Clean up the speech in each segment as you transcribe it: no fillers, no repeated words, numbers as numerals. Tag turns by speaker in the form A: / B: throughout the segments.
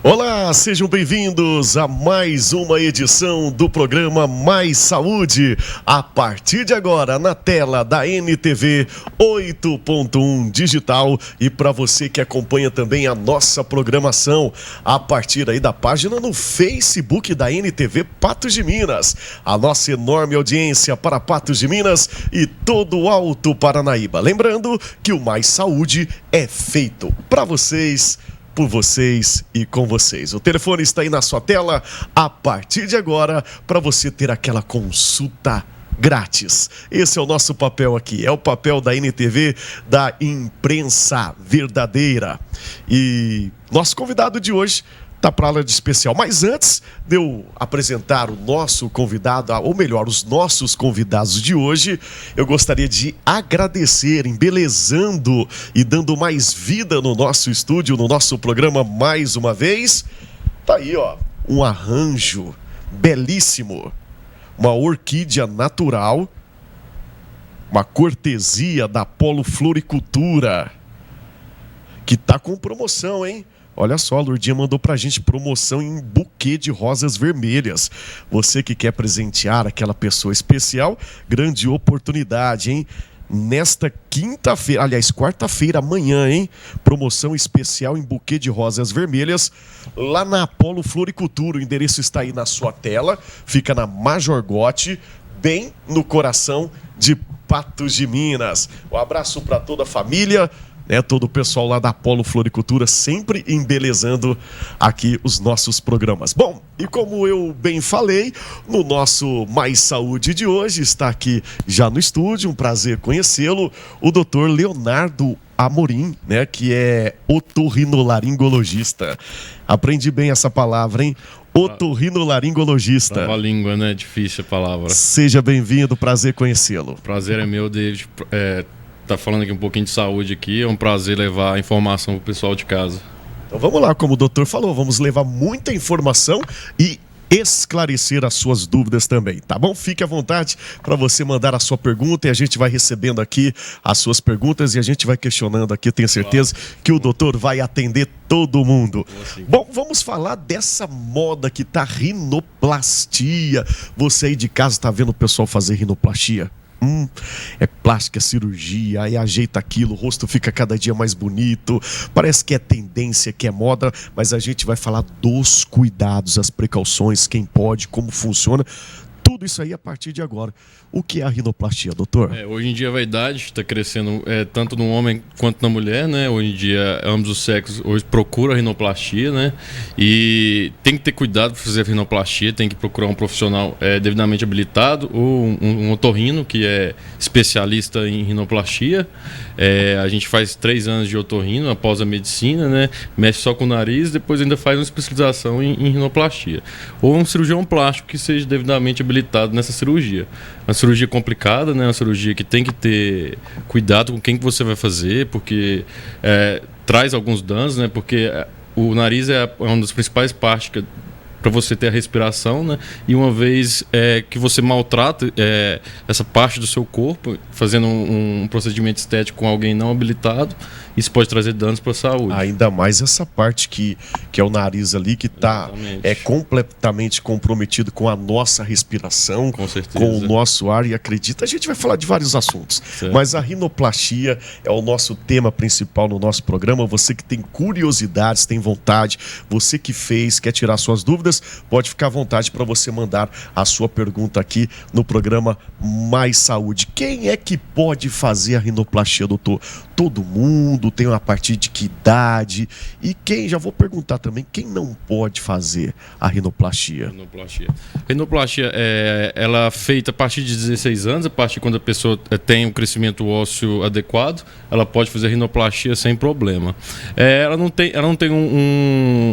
A: Olá, sejam bem-vindos a mais uma edição do programa Mais Saúde. A partir de agora, na tela da NTV 8.1 Digital. E para você que acompanha também a nossa programação, a partir aí da página no Facebook da NTV Patos de Minas. A nossa enorme audiência para Patos de Minas e todo o Alto Paranaíba. Lembrando que o Mais Saúde é feito para vocês, por vocês e com vocês. O telefone está aí na sua tela a partir de agora para você ter aquela consulta grátis. Esse é o nosso papel aqui, é o papel da NTV, da imprensa verdadeira. E nosso convidado de hoje tá para lá de especial. Mas antes de eu apresentar o nosso convidado, ou melhor, os nossos convidados de hoje, eu gostaria de agradecer, embelezando e dando mais vida no nosso estúdio, no nosso programa mais uma vez. Tá aí, ó, um arranjo belíssimo, uma orquídea natural, uma cortesia da Polo Floricultura, que tá com promoção, hein? Olha só, a Lourdinha mandou pra gente promoção em buquê de rosas vermelhas. Você que quer presentear aquela pessoa especial, grande oportunidade, hein? Nesta quinta-feira, aliás, quarta-feira, amanhã, hein? Promoção especial em buquê de rosas vermelhas, lá na Apolo Floricultura. O endereço está aí na sua tela, fica na Major Gotti, bem no coração de Patos de Minas. Um abraço para toda a família, todo o pessoal lá da Apolo Floricultura, sempre embelezando aqui os nossos programas. Bom, e como eu bem falei, no nosso Mais Saúde de hoje, está aqui já no estúdio, um prazer conhecê-lo, o Dr. Leonardo Amorim, que é otorrinolaringologista. Aprendi bem essa palavra, hein? Otorrinolaringologista.
B: Trava a língua, né? Difícil a palavra.
A: Seja bem-vindo, prazer conhecê-lo.
B: Prazer é meu, David. Tá falando aqui um pouquinho de saúde aqui, é um prazer levar a informação pro pessoal de casa.
A: Então vamos lá, como o doutor falou, vamos levar muita informação e esclarecer as suas dúvidas também, tá bom? Fique à vontade para você mandar a sua pergunta e a gente vai recebendo aqui as suas perguntas e a gente vai questionando aqui, tenho certeza que o doutor vai atender todo mundo. Bom, vamos falar dessa moda que tá rinoplastia. Você aí de casa tá vendo o pessoal fazer rinoplastia? É plástica, cirurgia, aí ajeita aquilo, o rosto fica cada dia mais bonito, parece que é tendência, que é moda, mas a gente vai falar dos cuidados, as precauções, quem pode, como funciona, tudo isso aí a partir de agora. O que é a rinoplastia, doutor?
B: Hoje em dia a vaidade está crescendo tanto no homem quanto na mulher, né? Hoje em dia ambos os sexos hoje procuram a rinoplastia, né? E tem que ter cuidado para fazer a rinoplastia, tem que procurar um profissional devidamente habilitado ou um otorrino que é especialista em rinoplastia. A gente faz 3 anos de otorrino após a medicina, né? Mexe só com o nariz, depois ainda faz uma especialização em rinoplastia. Ou um cirurgião plástico que seja devidamente habilitado nessa cirurgia. Uma cirurgia complicada, né? Uma cirurgia que tem que ter cuidado com quem que você vai fazer, porque traz alguns danos, né? Porque o nariz é uma das principais partes para você ter a respiração, né? E uma vez que você maltrata essa parte do seu corpo, fazendo um procedimento estético com alguém não habilitado, isso pode trazer danos para a saúde.
A: Ainda mais essa parte que é o nariz ali, que está completamente comprometido com a nossa respiração,
B: com certeza,
A: com o nosso ar, e acredita, a gente vai falar de vários assuntos, certo. Mas a rinoplastia é o nosso tema principal no nosso programa. Você que tem curiosidades, tem vontade, você que fez, quer tirar suas dúvidas, pode ficar à vontade para você mandar a sua pergunta aqui no programa Mais Saúde. Quem é que pode fazer a rinoplastia, doutor? Todo mundo? Tem a partir de que idade? E quem, já vou perguntar também, quem não pode fazer a rinoplastia?
B: A rinoplastia ela é feita a partir de 16 anos, a partir de quando a pessoa tem um crescimento ósseo adequado, ela pode fazer a rinoplastia sem problema. Ela não tem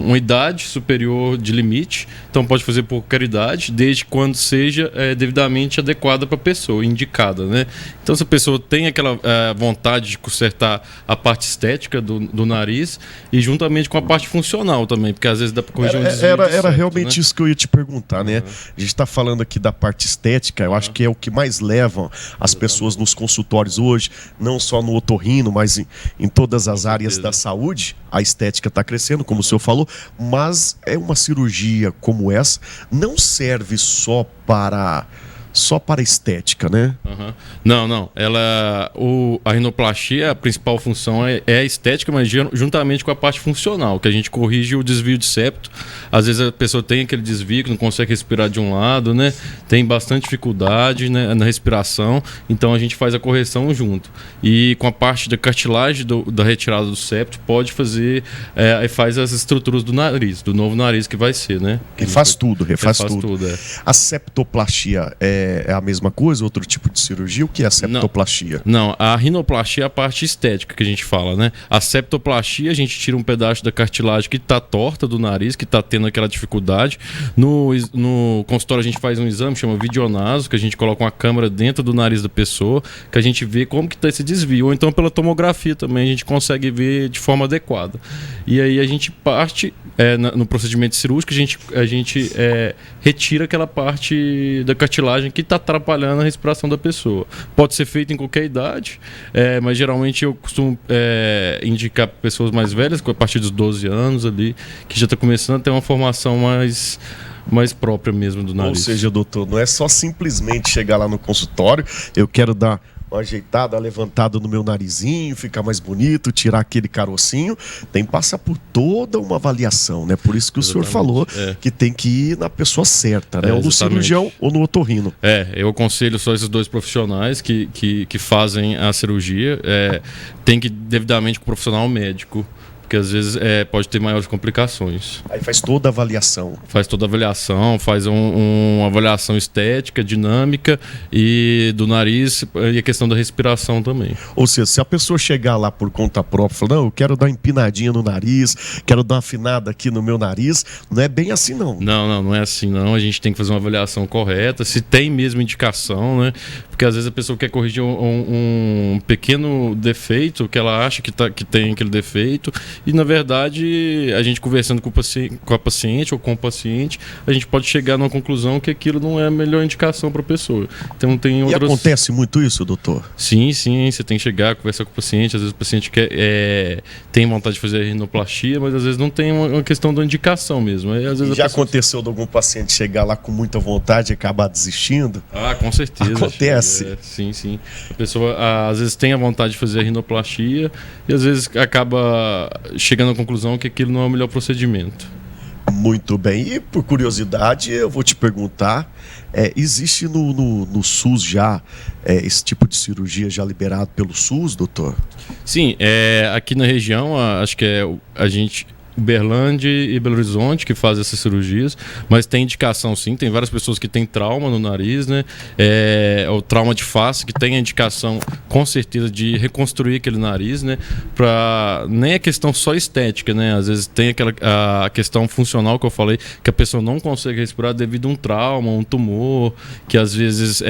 B: uma idade superior de limite, então pode fazer por qualquer idade, desde quando seja devidamente adequada para a pessoa, indicada, né? Então se a pessoa tem aquela vontade de consertar acertar a parte estética do nariz e juntamente com a parte funcional também, porque às vezes dá para corrigir um desvio
A: Era
B: septo,
A: realmente, né, isso que eu ia te perguntar, né? A gente está falando aqui da parte estética, eu acho que é o que mais leva as pessoas nos consultórios hoje, não só no otorrino, mas em todas as áreas da saúde. A estética está crescendo, como o senhor falou, mas é uma cirurgia como essa, não serve só para estética, né?
B: Não. A rinoplastia, a principal função é a estética, mas juntamente com a parte funcional, que a gente corrige o desvio de septo. Às vezes a pessoa tem aquele desvio que não consegue respirar de um lado, né? Tem bastante dificuldade, né, na respiração, então a gente faz a correção junto. E com a parte da cartilagem da retirada do septo, pode fazer, faz as estruturas do nariz, do novo nariz que vai ser, né?
A: Refaz tudo.
B: É.
A: A septoplastia é a mesma coisa, outro tipo de cirurgia? O que é a septoplastia?
B: Não, a rinoplastia é a parte estética que a gente fala, né? A septoplastia, a gente tira um pedaço da cartilagem que está torta do nariz, que está tendo aquela dificuldade. No consultório a gente faz um exame, chama videonaso, que a gente coloca uma câmera dentro do nariz da pessoa, que a gente vê como que está esse desvio. Ou então pela tomografia também a gente consegue ver de forma adequada. E aí a gente parte, no procedimento cirúrgico, a gente retira aquela parte da cartilagem que está atrapalhando a respiração da pessoa. Pode ser feito em qualquer idade, mas geralmente eu costumo indicar para pessoas mais velhas, a partir dos 12 anos ali, que já está começando a ter uma formação mais própria mesmo do nariz.
A: Ou seja, doutor, não é só simplesmente chegar lá no consultório, eu quero dar uma ajeitada, levantada no meu narizinho, ficar mais bonito, tirar aquele carocinho, tem que passar por toda uma avaliação, né? Por isso que o senhor falou que tem que ir na pessoa certa, né? Ou no cirurgião ou no otorrino.
B: Eu aconselho só esses dois profissionais que fazem a cirurgia, tem que ir devidamente com o profissional médico, porque às vezes pode ter maiores complicações.
A: Aí faz toda a avaliação.
B: Faz toda a avaliação, faz uma avaliação estética, dinâmica e do nariz e a questão da respiração também.
A: Ou seja, se a pessoa chegar lá por conta própria, falar, não, eu quero dar uma empinadinha no nariz, quero dar uma afinada aqui no meu nariz, não é bem assim não.
B: Não é assim não, a gente tem que fazer uma avaliação correta, se tem mesmo indicação, né? Porque às vezes a pessoa quer corrigir um pequeno defeito que ela acha que tem aquele defeito. E, na verdade, a gente conversando com a paciente ou com o paciente, a gente pode chegar numa conclusão que aquilo não é a melhor indicação para a pessoa. Então, tem outras...
A: E acontece muito isso, doutor?
B: Sim, você tem que chegar, conversar com o paciente. Às vezes o paciente tem vontade de fazer a rinoplastia, mas às vezes não tem uma questão da indicação mesmo. Aí, às vezes
A: já aconteceu de algum paciente chegar lá com muita vontade e acabar desistindo?
B: Com certeza.
A: Acontece?
B: Sim. A pessoa, às vezes, tem a vontade de fazer a rinoplastia e, às vezes, acaba chegando à conclusão que aquilo não é o melhor procedimento.
A: Muito bem. E por curiosidade, eu vou te perguntar, existe no SUS já esse tipo de cirurgia já liberado pelo SUS, doutor?
B: Sim, aqui na região, acho que a gente... Uberlândia e Belo Horizonte que fazem essas cirurgias, mas tem indicação sim, tem várias pessoas que têm trauma no nariz, né? O trauma de face, que tem a indicação com certeza de reconstruir aquele nariz, né? Nem a questão só estética, né? Às vezes tem a questão funcional que eu falei, que a pessoa não consegue respirar devido a um trauma, um tumor, que às vezes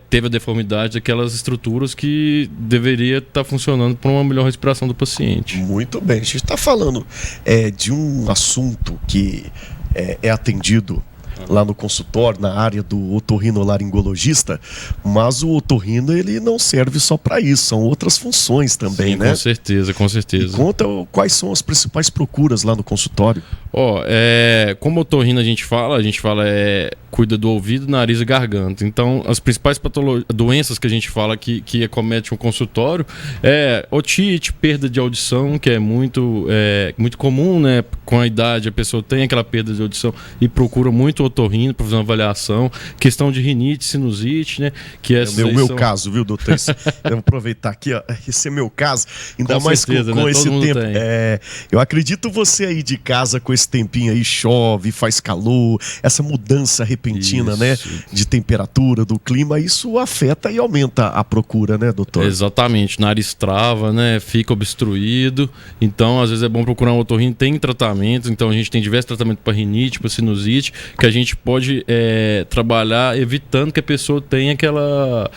B: teve a deformidade daquelas estruturas que deveria estar funcionando para uma melhor respiração do paciente.
A: Muito bem. A gente está falando de um assunto que é atendido lá no consultório, na área do otorrinolaringologista, mas o otorrino ele não serve só para isso, são outras funções também, né?
B: Com certeza.
A: E conta quais são as principais procuras lá no consultório.
B: Como otorrino a gente fala cuida do ouvido, nariz e garganta. Então, as principais doenças que a gente fala que acomete um consultório otite, perda de audição, que é muito comum, né? Com a idade, a pessoa tem aquela perda de audição e procura muito otorrino para fazer uma avaliação. Questão de rinite, sinusite, né? Que
A: é o meu caso, viu, doutor? Eu vou aproveitar aqui, ó. Esse é meu caso. Ainda com mais certeza, com esse tempo. Eu acredito você aí de casa com esse tempinho aí chove, faz calor, essa mudança repentina, né, de temperatura, do clima, isso afeta e aumenta a procura, né, doutor?
B: Exatamente, o nariz trava, né, fica obstruído, então às vezes é bom procurar um otorrino. Tem tratamentos, então a gente tem diversos tratamentos para rinite, para sinusite, que a gente pode trabalhar evitando que a pessoa tenha aquela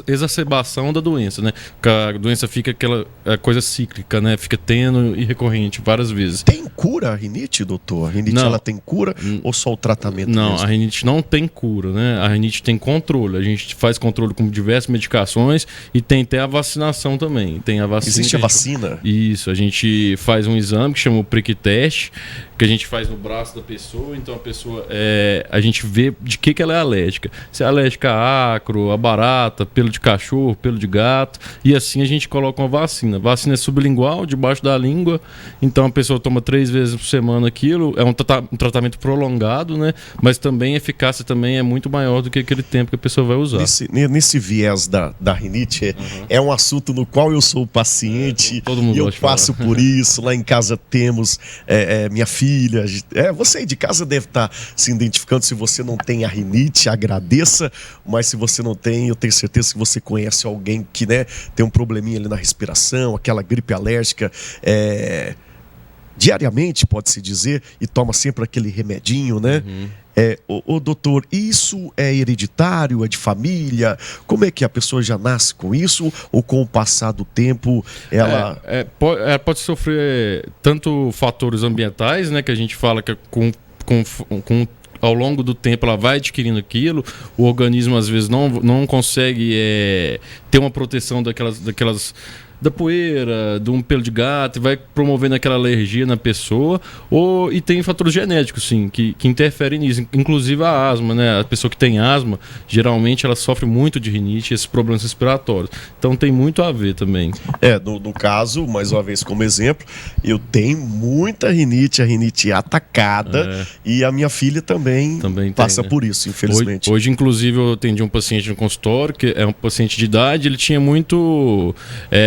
B: exacerbação da doença, né, porque a doença fica aquela coisa cíclica, né, fica tendo e recorrente várias vezes.
A: Tem cura a rinite, doutor? A rinite, ela tem cura ou só o tratamento
B: Não,
A: mesmo?
B: a rinite não tem cura, né? A rinite tem controle. A gente faz controle com diversas medicações e tem até a vacinação também. Tem a vacina.
A: Existe a vacina?
B: Isso, a gente faz um exame que chama o prick test, que a gente faz no braço da pessoa. Então a pessoa, a gente vê de que ela é alérgica. Se é alérgica a acro, a barata, pelo de cachorro, pelo de gato. E assim a gente coloca uma vacina. A vacina é sublingual, debaixo da língua. Então a pessoa toma 3 vezes por semana aquilo. É um tratamento prolongado, né? Mas também a eficácia também é muito maior do que aquele tempo que a pessoa vai usar.
A: Nesse viés da rinite, é um assunto no qual eu sou paciente,
B: todo mundo
A: e eu passo por isso. Lá em casa temos minha filha. Você aí de casa deve estar se identificando. Se você não tem a rinite, agradeça. Mas se você não tem, eu tenho certeza que você conhece alguém que, né, tem um probleminha ali na respiração, aquela gripe alérgica, diariamente, pode-se dizer, e toma sempre aquele remedinho, né? Doutor, isso é hereditário, é de família? Como é que a pessoa já nasce com isso? Ou com o passar do tempo, ela...
B: pode sofrer tanto fatores ambientais, né, que a gente fala que ao longo do tempo ela vai adquirindo aquilo, o organismo às vezes não consegue ter uma proteção da poeira, de um pelo de gato, e vai promovendo aquela alergia na pessoa, e tem fatores genéticos, sim, que interferem nisso, inclusive a asma, né? A pessoa que tem asma, geralmente ela sofre muito de rinite, esses problemas respiratórios, então tem muito a ver também.
A: No caso, mais uma vez como exemplo, eu tenho muita rinite, a rinite atacada, e a minha filha também passa por isso, infelizmente.
B: Hoje, inclusive, eu atendi um paciente no consultório, que é um paciente de idade, ele tinha muito...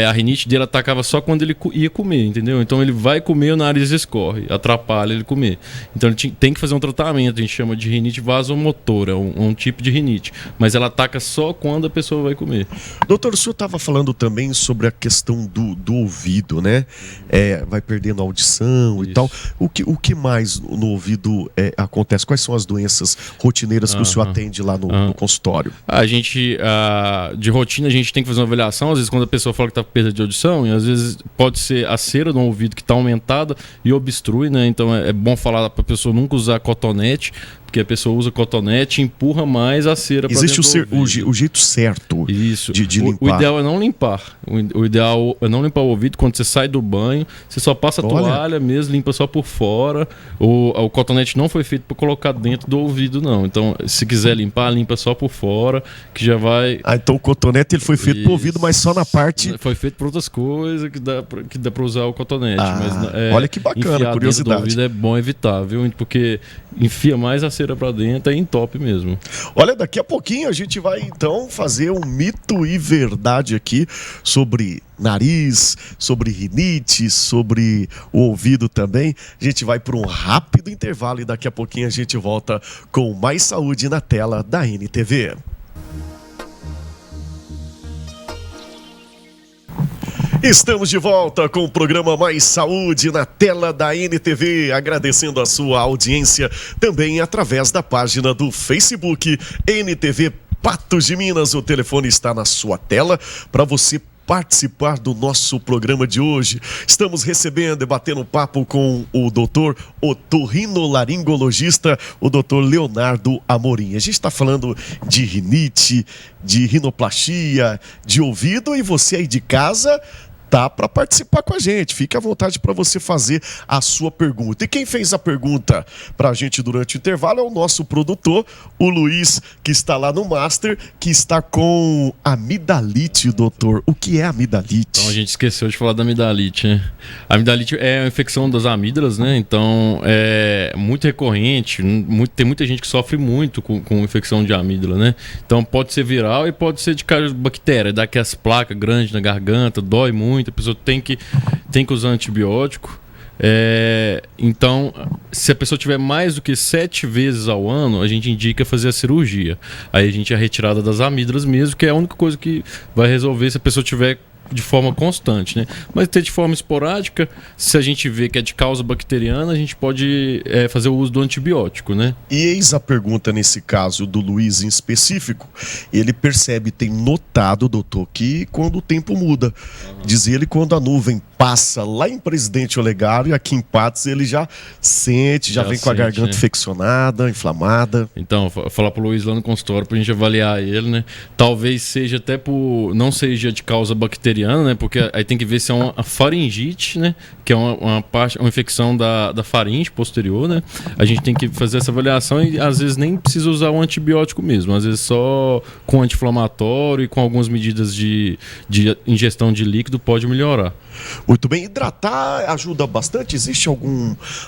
B: a rinite dele atacava só quando ele ia comer, entendeu? Então ele vai comer, o nariz escorre, atrapalha ele comer. Então ele tem que fazer um tratamento, a gente chama de rinite vasomotora, um tipo de rinite. Mas ela ataca só quando a pessoa vai comer.
A: Doutor, o senhor estava falando também sobre a questão do ouvido, né? Vai perdendo a audição e tal. O que mais no ouvido acontece? Quais são as doenças rotineiras que o senhor atende lá no consultório?
B: De rotina, a gente tem que fazer uma avaliação. Às vezes, quando a pessoa fala que está com perda de audição, e às vezes pode ser a cera do ouvido que está aumentada e obstrui, né? Então é bom falar para a pessoa nunca usar cotonete, porque a pessoa usa cotonete e empurra mais a cera para dentro do ouvido.
A: O jeito certo de limpar.
B: O ideal é não limpar. O ideal é não limpar o ouvido quando você sai do banho. Você só passa a toalha mesmo, limpa só por fora. O cotonete não foi feito para colocar dentro do ouvido, não. Então, se quiser limpar, limpa só por fora, que já vai...
A: Então o cotonete ele foi feito para o ouvido, mas só na parte...
B: Foi feito para outras coisas que dá para usar o cotonete. Mas,
A: olha que bacana, curiosidade.
B: Do ouvido é bom evitar, viu? Porque enfia mais a cera pra dentro, é entope mesmo.
A: Olha, daqui a pouquinho a gente vai então fazer um mito e verdade aqui sobre nariz, sobre rinite, sobre o ouvido também. A gente vai para um rápido intervalo e daqui a pouquinho a gente volta com mais saúde na tela da NTV. Estamos de volta com o programa Mais Saúde na tela da NTV, agradecendo a sua audiência também através da página do Facebook NTV Patos de Minas. O telefone está na sua tela para você participar do nosso programa de hoje. Estamos recebendo e batendo papo com o doutor otorrinolaringologista, o doutor Leonardo Amorim. A gente está falando de rinite, de rinoplastia, de ouvido, e você aí de casa tá para participar com a gente. Fique à vontade para você fazer a sua pergunta. E quem fez a pergunta para a gente durante o intervalo é o nosso produtor, o Luiz, que está lá no Master, que está com amidalite, doutor. O que é amidalite?
B: Então a gente esqueceu de falar da amidalite, né? A amidalite é a infecção das amígdalas, né? Então é muito recorrente, tem muita gente que sofre muito com infecção de amígdala, né? Então pode ser viral e pode ser de bactéria, dá aquelas placas grandes na garganta, dói muito. A pessoa tem que usar antibiótico. Então, se a pessoa tiver mais do que 7 vezes ao ano, a gente indica fazer a cirurgia. Aí a gente é a retirada das amígdalas mesmo, que é a única coisa que vai resolver se a pessoa tiver de forma constante, né? Mas ter de forma esporádica, se a gente vê que é de causa bacteriana, a gente pode fazer o uso do antibiótico, né?
A: E eis a pergunta nesse caso do Luiz em específico. Ele percebe, tem notado, doutor, que quando o tempo muda, diz ele, quando a nuvem passa lá em Presidente Olegário, aqui em Patos, ele já sente, já vem com a garganta infeccionada, inflamada.
B: Então, falar pro Luiz lá no consultório pra gente avaliar ele, né? Talvez seja até não seja de causa bacteriana, né? Porque aí tem que ver se é uma faringite, né? Que é uma infecção da faringe posterior, né? A gente tem que fazer essa avaliação e às vezes nem precisa usar um antibiótico mesmo. Às vezes só com anti-inflamatório e com algumas medidas de ingestão de líquido pode melhorar.
A: Muito bem, hidratar ajuda bastante? Existe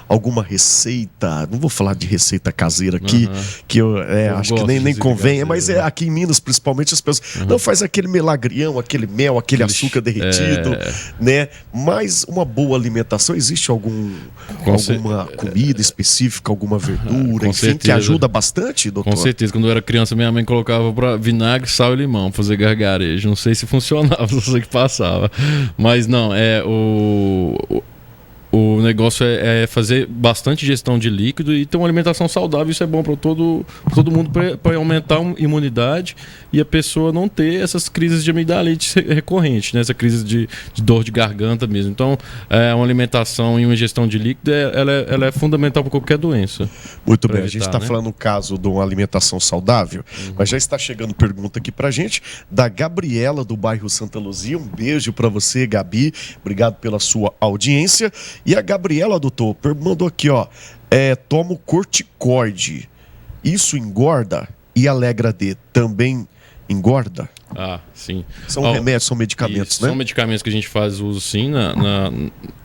A: alguma receita, não vou falar de receita caseira aqui, que eu acho que nem convém, mas aqui em Minas principalmente as pessoas, não faz aquele melagrião, aquele mel, aquele açúcar derretido, né? Mas uma boa alimentação, existe alguma comida específica, alguma verdura, enfim, certeza, que ajuda bastante, doutor?
B: Com certeza, quando eu era criança minha mãe colocava para vinagre, sal e limão, fazer gargarejo, não sei se funcionava, não sei o que passava, mas não, o negócio é fazer bastante ingestão de líquido e ter uma alimentação saudável. Isso é bom para todo mundo, para aumentar a imunidade e a pessoa não ter essas crises de amigdalite recorrentes, né? Essa crise de dor de garganta mesmo. Então, uma alimentação e uma ingestão de líquido ela é fundamental para qualquer doença.
A: Muito bem, a gente está falando no caso de uma alimentação saudável, mas já está chegando pergunta aqui para a gente da Gabriela, do bairro Santa Luzia. Um beijo para você, Gabi. Obrigado pela sua audiência. E a Gabriela, doutor, mandou aqui, ó, tomo corticoide, isso engorda? E a Alegra D também engorda?
B: Ah, sim.
A: São remédios, são medicamentos,
B: isso,
A: né?
B: São medicamentos que a gente faz uso, sim,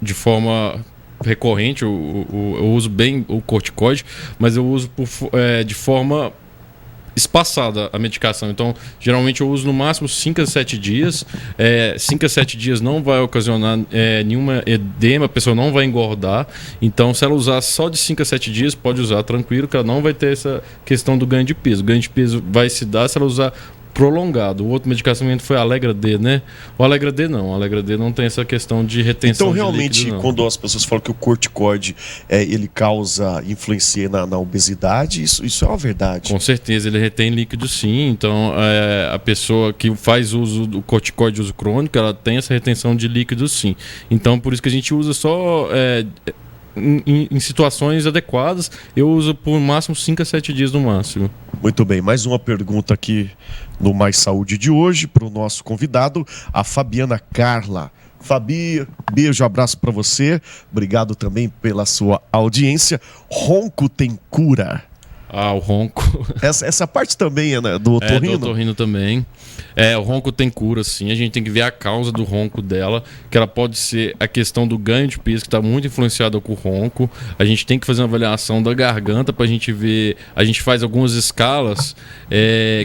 B: de forma recorrente. Eu uso bem o corticoide, mas eu uso de forma espaçada a medicação. Então, geralmente eu uso no máximo 5 a 7 dias. 5 a 7 dias não vai ocasionar nenhuma edema, a pessoa não vai engordar. Então, se ela usar só de 5 a 7 dias, pode usar tranquilo, que ela não vai ter essa questão do ganho de peso. O ganho de peso vai se dar se ela usar prolongado. O outro medicamento foi a Alegra D, né? O Alegra D não. O Alegra D não tem essa questão de retenção de líquido.
A: Então, realmente, quando as pessoas falam que o corticoide ele influencia na obesidade, isso é uma verdade?
B: Com certeza, ele retém líquido, sim. Então, a pessoa que faz uso do corticoide de uso crônico, ela tem essa retenção de líquido, sim. Então, por isso que a gente usa só em situações adequadas. Eu uso por máximo 5 a 7 dias no máximo.
A: Muito bem, mais uma pergunta aqui no Mais Saúde de hoje para o nosso convidado, a Fabiana Carla. Fabi, beijo, abraço para você. Obrigado também pela sua audiência. Ronco tem cura?
B: O ronco.
A: Essa parte também é, né, do otorrino?
B: Do otorrino também. O ronco tem cura, sim. A gente tem que ver a causa do ronco dela, que ela pode ser a questão do ganho de peso, que está muito influenciada com o ronco. A gente tem que fazer uma avaliação da garganta para a gente ver. A gente faz algumas escalas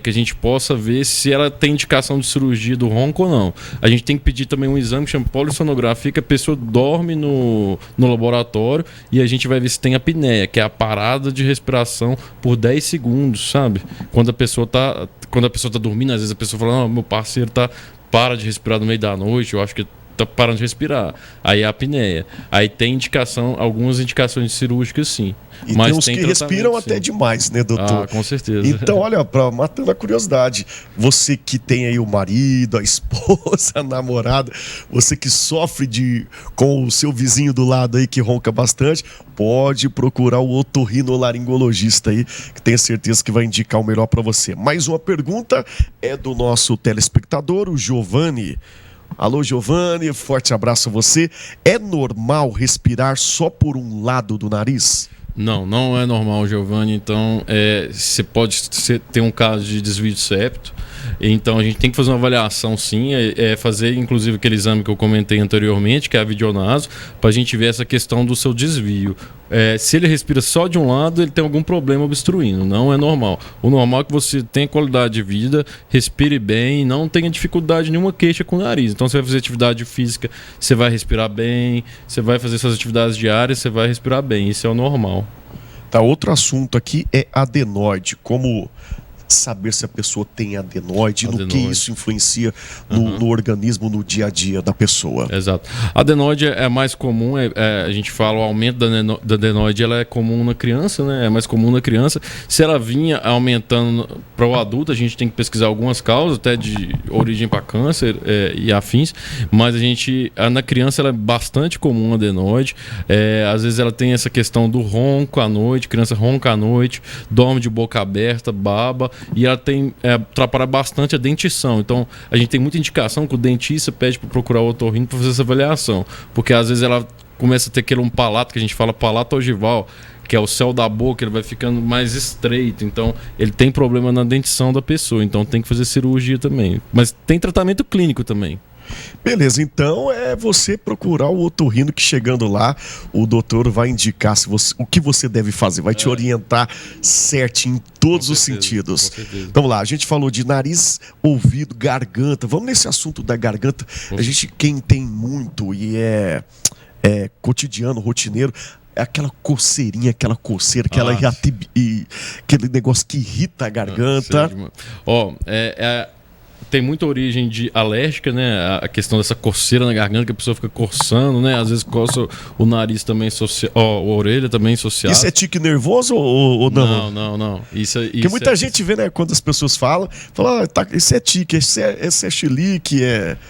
B: que a gente possa ver se ela tem indicação de cirurgia do ronco ou não. A gente tem que pedir também um exame que chama polissonografia, que a pessoa dorme no laboratório e a gente vai ver se tem apneia, que é a parada de respiração por 10 segundos, sabe? Quando a pessoa tá dormindo, às vezes a pessoa fala, não, meu parceiro para de respirar no meio da noite, eu acho que tá parando de respirar. Aí é a apneia. Aí tem algumas indicações cirúrgicas, sim.
A: E
B: mas
A: tem uns que respiram até demais, né, doutor?
B: Com certeza.
A: Então, olha, matando a curiosidade, você que tem aí o marido, a esposa, a namorada, você que sofre com o seu vizinho do lado aí que ronca bastante, pode procurar o otorrinolaringologista aí, que tenho certeza que vai indicar o melhor para você. Mais uma pergunta é do nosso telespectador, o Giovanni. Alô, Giovanni, forte abraço a você. É normal respirar só por um lado do nariz?
B: Não é normal, Giovanni. Então, você pode ter um caso de desvio de septo. Então a gente tem que fazer uma avaliação sim, fazer inclusive aquele exame que eu comentei anteriormente, que é a videonaso, para a gente ver essa questão do seu desvio. Se ele respira só de um lado, ele tem algum problema obstruindo, não é normal. O normal é que você tenha qualidade de vida, respire bem, não tenha dificuldade nenhuma queixa com o nariz. Então você vai fazer atividade física, você vai respirar bem, você vai fazer suas atividades diárias, você vai respirar bem, isso é o normal.
A: Tá, outro assunto aqui é adenoide, como saber se a pessoa tem adenoide, no que isso influencia no organismo, no dia a dia da pessoa.
B: Exato. A adenoide é mais comum, a gente fala o aumento da adenoide, ela é comum na criança, né? É mais comum na criança. Se ela vinha aumentando para o adulto, a gente tem que pesquisar algumas causas, até de origem para câncer e afins, mas na criança ela é bastante comum a adenoide. Às vezes ela tem essa questão do ronco à noite, criança ronca à noite, dorme de boca aberta, baba, e ela atrapalha bastante a dentição. Então a gente tem muita indicação que o dentista pede para procurar o otorrino para fazer essa avaliação, porque às vezes ela começa a ter aquele palato que a gente fala palato ogival, que é o céu da boca, ele vai ficando mais estreito, então ele tem problema na dentição da pessoa, então tem que fazer cirurgia também, mas tem tratamento clínico também.
A: Beleza, então é você procurar o otorrino, que chegando lá, o doutor vai indicar o que você deve fazer, vai te orientar certinho em todos os sentidos. Então lá, a gente falou de nariz, ouvido, garganta. Vamos nesse assunto da garganta. A gente, quem tem muito e é cotidiano, rotineiro, é aquela coceirinha, aquela coceira, aquele negócio que irrita a garganta.
B: Tem muita origem de alérgica, né? A questão dessa coceira na garganta, que a pessoa fica coçando, né? Às vezes coça o nariz também, a orelha também associada.
A: Isso é tique nervoso ou não?
B: Não.
A: Porque muita gente vê, né? Quando as pessoas falam, isso é tique, isso é chilique,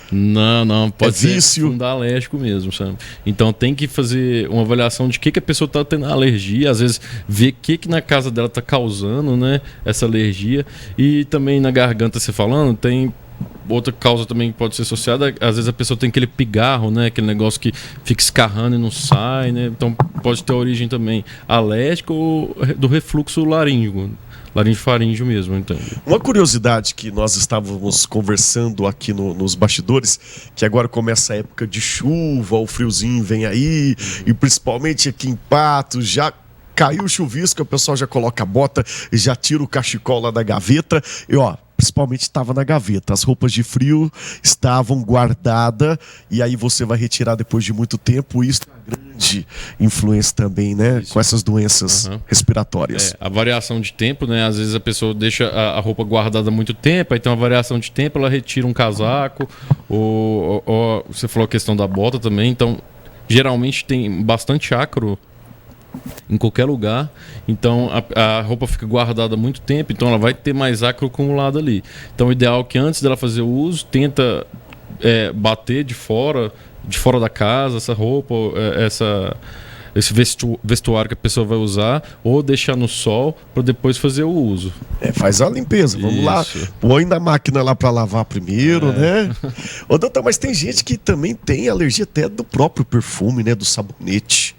B: Não, pode ser
A: vício.
B: Alérgico mesmo, sabe? Então tem que fazer uma avaliação de que a pessoa está tendo alergia, às vezes ver o que na casa dela está causando, né? Essa alergia. E também na garganta, você falando, tem outra causa também que pode ser associada, às vezes a pessoa tem aquele pigarro, né? Aquele negócio que fica escarrando e não sai, né? Então pode ter origem também alérgica ou do refluxo laringofaríngeo mesmo, então.
A: Uma curiosidade que nós estávamos conversando aqui nos bastidores, que agora começa a época de chuva, o friozinho vem aí, e principalmente aqui em Patos, já caiu o chuvisco, o pessoal já coloca a bota e já tira o cachecol lá da gaveta e principalmente estava na gaveta. As roupas de frio estavam guardadas e aí você vai retirar depois de muito tempo. Isso é uma grande influência também, né? Isso. Com essas doenças respiratórias.
B: A variação de tempo, né? Às vezes a pessoa deixa a roupa guardada há muito tempo, aí tem uma variação de tempo, ela retira um casaco, ou você falou a questão da bota também, então geralmente tem bastante ácaro em qualquer lugar, então a roupa fica guardada há muito tempo, então ela vai ter mais ácaro acumulado ali. Então o ideal é que antes dela fazer o uso, tenta bater de fora da casa essa roupa, esse vestuário que a pessoa vai usar, ou deixar no sol para depois fazer o uso.
A: Faz a limpeza, vamos lá, põe na máquina lá para lavar primeiro, né? Ô, doutor, mas tem gente que também tem alergia até do próprio perfume, né? Do sabonete.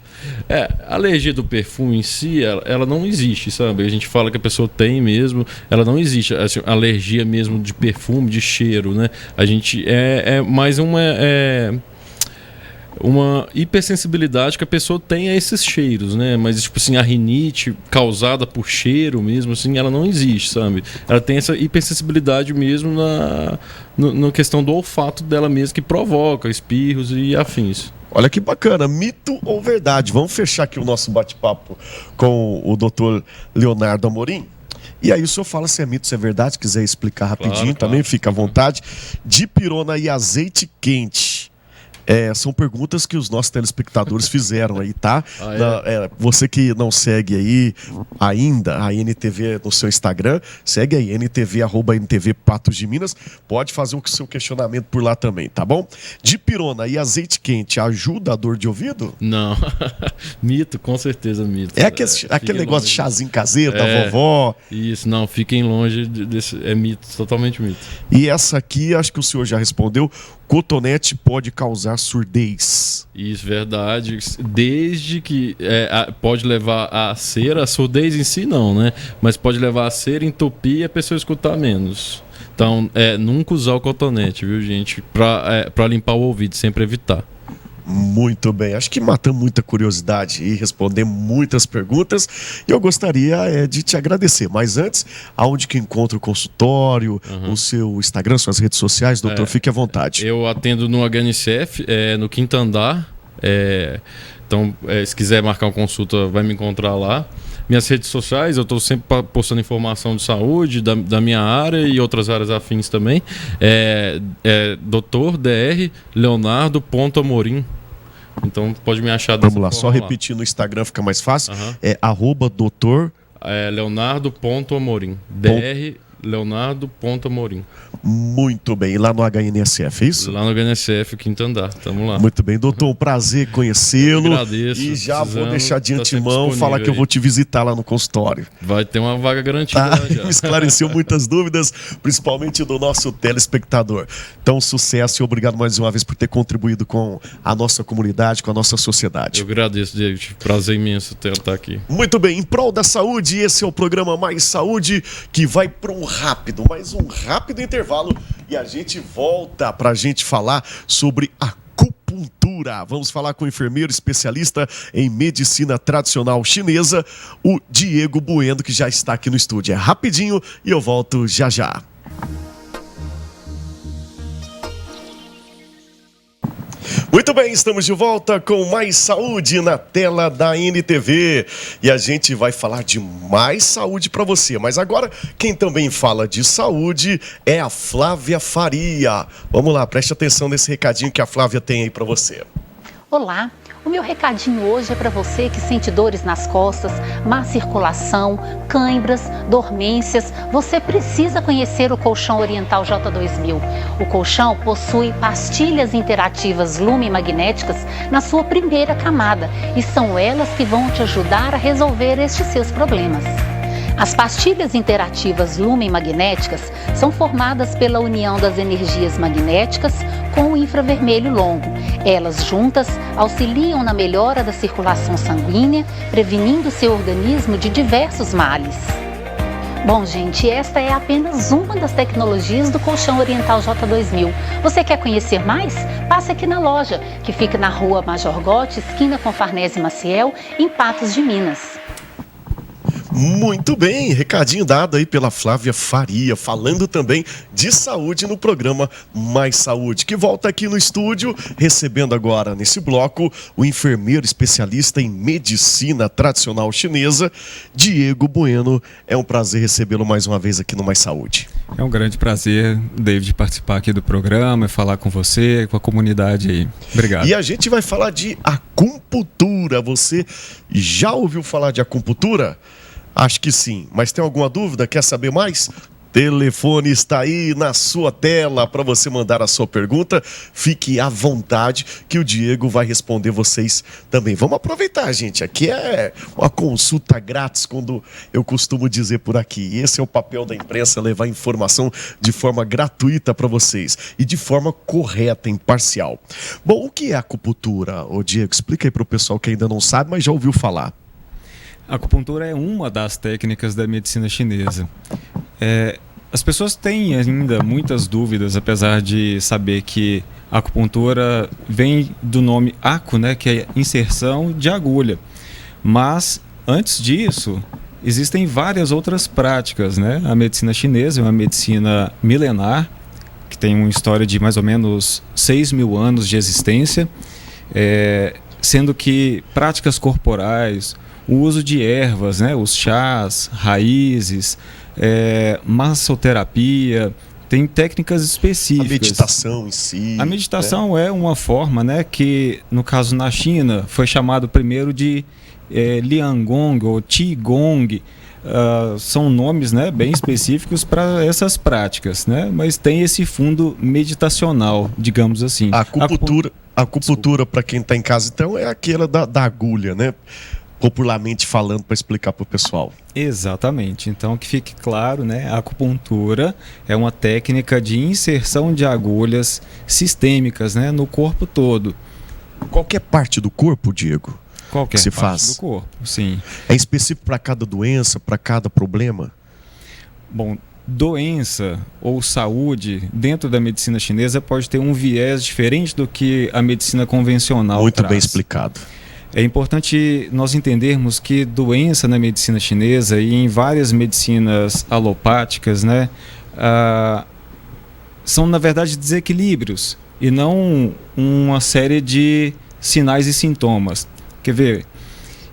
B: A alergia do perfume em si, ela não existe, sabe? A gente fala que a pessoa tem mesmo, ela não existe, assim, alergia mesmo de perfume, de cheiro, né? A gente mais uma hipersensibilidade que a pessoa tem a esses cheiros, né? Mas, tipo assim, a rinite causada por cheiro mesmo, assim, ela não existe, sabe? Ela tem essa hipersensibilidade mesmo na questão do olfato dela mesmo, que provoca espirros e afins.
A: Olha que bacana, mito ou verdade? Vamos fechar aqui o nosso bate-papo com o Dr. Leonardo Amorim. E aí o senhor fala se é mito, se é verdade, quiser explicar rapidinho, também fica à vontade. Dipirona e azeite quente. São perguntas que os nossos telespectadores fizeram aí, tá? Você que não segue aí ainda a NTV no seu Instagram, segue aí, NTV Patos de Minas, pode fazer o seu questionamento por lá também, tá bom? Dipirona e azeite quente ajuda a dor de ouvido?
B: Não, mito, com certeza mito.
A: Aquele negócio de chazinho caseiro da vovó.
B: Isso, não, fiquem longe desse, é mito, totalmente mito.
A: E essa aqui, acho que o senhor já respondeu, cotonete pode causar surdez.
B: Isso, verdade. Desde que pode levar a cera, a surdez em si não, né? Mas pode levar a cera, entupir e a pessoa escutar menos. Então, nunca usar o cotonete, viu, gente? Para limpar o ouvido, sempre evitar.
A: Muito bem, acho que matamos muita curiosidade e respondemos muitas perguntas e eu gostaria de te agradecer, mas antes, aonde que encontra o consultório, o seu Instagram, suas redes sociais, doutor, fique à vontade.
B: Eu atendo no HNCF, no quinto andar, então se quiser marcar uma consulta vai me encontrar lá. Minhas redes sociais, eu estou sempre postando informação de saúde, da minha área e outras áreas afins também. Dr. Dr. Leonardo.amorim. Então pode me achar dessa
A: Vamos lá, só repetir no Instagram fica mais fácil. É @doutor
B: Leonardo.amorim. Dr. Leonardo.amorim.
A: Muito bem, e lá no HNSF, é isso?
B: Lá no HNSF, quinto andar, tamo lá.
A: Muito bem, doutor, um prazer conhecê-lo.
B: Agradeço.
A: E já vou deixar de antemão falar que eu vou te visitar lá no consultório.
B: Vai ter uma vaga garantida já.
A: Esclareceu muitas dúvidas, principalmente do nosso telespectador. Então, sucesso e obrigado mais uma vez por ter contribuído com a nossa comunidade, com a nossa sociedade.
B: Eu agradeço, Diego. Prazer imenso estar aqui.
A: Muito bem, em prol da saúde, esse é o programa Mais Saúde, que vai para um rápido intervalo e a gente volta para a gente falar sobre acupuntura. Vamos falar com o enfermeiro especialista em medicina tradicional chinesa, o Diego Bueno, que já está aqui no estúdio. É rapidinho e eu volto já já. Muito bem, estamos de volta com Mais Saúde na tela da NTV e a gente vai falar de mais saúde para você, mas agora quem também fala de saúde é a Flávia Faria. Vamos lá, preste atenção nesse recadinho que a Flávia tem aí para você.
C: Olá, o meu recadinho hoje é para você que sente dores nas costas, má circulação, cãibras, dormências. Você precisa conhecer o Colchão Oriental J2000. O colchão possui pastilhas interativas lumimagnéticas na sua primeira camada e são elas que vão te ajudar a resolver estes seus problemas. As pastilhas interativas lumimagnéticas são formadas pela união das energias magnéticas com o infravermelho longo. Elas juntas auxiliam na melhora da circulação sanguínea, prevenindo seu organismo de diversos males. Bom, gente, esta é apenas uma das tecnologias do Colchão Oriental J2000. Você quer conhecer mais? Passe aqui na loja, que fica na rua Major Gotti, esquina com Farnese Maciel, em Patos de Minas.
A: Muito bem, recadinho dado aí pela Flávia Faria, falando também de saúde no programa Mais Saúde, que volta aqui no estúdio, recebendo agora nesse bloco o enfermeiro especialista em medicina tradicional chinesa, Diego Bueno. É um prazer recebê-lo mais uma vez aqui no Mais Saúde.
D: É um grande prazer, David, participar aqui do programa e falar com você, com a comunidade aí. Obrigado.
A: E a gente vai falar de acupuntura. Você já ouviu falar de acupuntura? Acho que sim, mas tem alguma dúvida? Quer saber mais? Telefone está aí na sua tela para você mandar a sua pergunta. Fique à vontade que o Diego vai responder vocês também. Vamos aproveitar, gente. Aqui é uma consulta grátis, quando eu costumo dizer por aqui. Esse é o papel da imprensa, levar informação de forma gratuita para vocês e de forma correta, imparcial. Bom, o que é acupuntura? Ô Diego, explica aí para o pessoal que ainda não sabe, mas já ouviu falar.
D: A acupuntura é uma das técnicas da medicina chinesa. As pessoas têm ainda muitas dúvidas, apesar de saber que a acupuntura vem do nome acu, né, que é inserção de agulha. Mas, antes disso, existem várias outras práticas, né? A medicina chinesa é uma medicina milenar, que tem uma história de mais ou menos 6.000 anos de existência, sendo que práticas corporais, o uso de ervas, né, os chás, raízes, massoterapia, tem técnicas específicas.
A: A meditação em si.
D: A meditação é uma forma, né, que, no caso na China, foi chamado primeiro de Liangong ou Qigong. São nomes, né, bem específicos para essas práticas, né, mas tem esse fundo meditacional, digamos assim.
A: A acupuntura para quem está em casa, então, é aquela da agulha, né? Popularmente falando, para explicar para o pessoal.
D: Exatamente. Então, que fique claro, né? A acupuntura é uma técnica de inserção de agulhas sistêmicas, né, no corpo todo.
A: Qualquer parte do corpo, Diego?
D: Qualquer
A: se
D: parte
A: faz.
D: do corpo, sim.
A: É específico para cada doença, para cada problema?
D: Bom, doença ou saúde dentro da medicina chinesa pode ter um viés diferente do que a medicina convencional
A: Muito
D: traz.
A: bem explicado.
D: É importante nós entendermos que doença na medicina chinesa e em várias medicinas alopáticas, né, são, na verdade, desequilíbrios e não uma série de sinais e sintomas. Quer ver?